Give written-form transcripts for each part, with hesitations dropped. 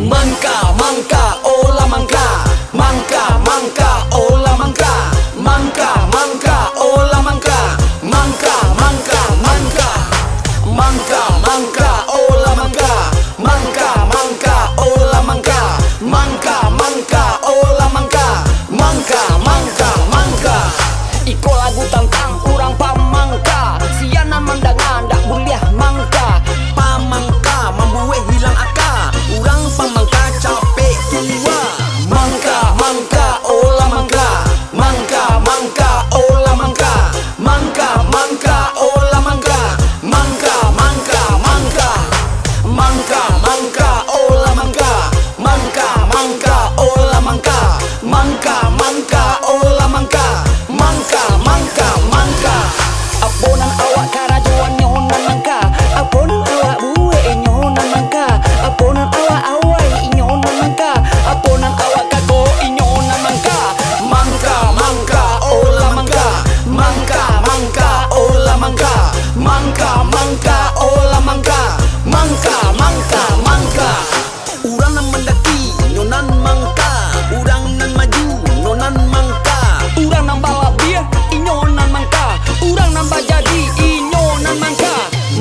Mangka, mangka, ola mangka. Mangka, mangka, ola mangka. Mangka, mangka, ola mangka. Mangka, mangka, mangka. Mangka, mangka, ola mangka. Mangka, mangka, ola mangka. Mangka, mangka, ola mangka. Mangka, mangka, mangka. Iko lagu tentang urang pamangka. Siana mandangan dak buliah mangka. Pamangka membuat hilang akal. Urang pamangka capek tua. Mangka, mangka, ola mangka. Mangka, mangka, ola mangka. Mangka, mangka, ola mangka. Mangka, mangka, mangka. Mangka, mangka, ola mangka. Mangka, mangka, ola mangka. Mangka, mangka, ola mangka. Mangka, mangka, mangka. Aponan awak karajuan nyonan mangka. Aponan awak buwe nyonan mangka. Aponan awak awai nyonan mangka. Aponan awak kako nyonan mangka. Mangka, mangka, ola mangka. Mangka, mangka, ola mangka. Mangka, mangka, ola mangka. Mangka, mangka, mangka. Urang nan mendaki nyonan mangka. Urang nan maju nyonan mangka. Urang nan bawa bir nyonan mangka. Urang nan bajadi nyonan mangka.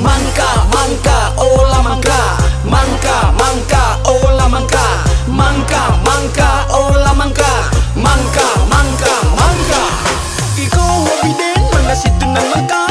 Mangka, mangka, ola mangka. Mangka, mangka, ola mangka. Mangka, mangka, ola mangka. Mangka, mangka, mangka. Ikaw wabiden mana situ nan mangka.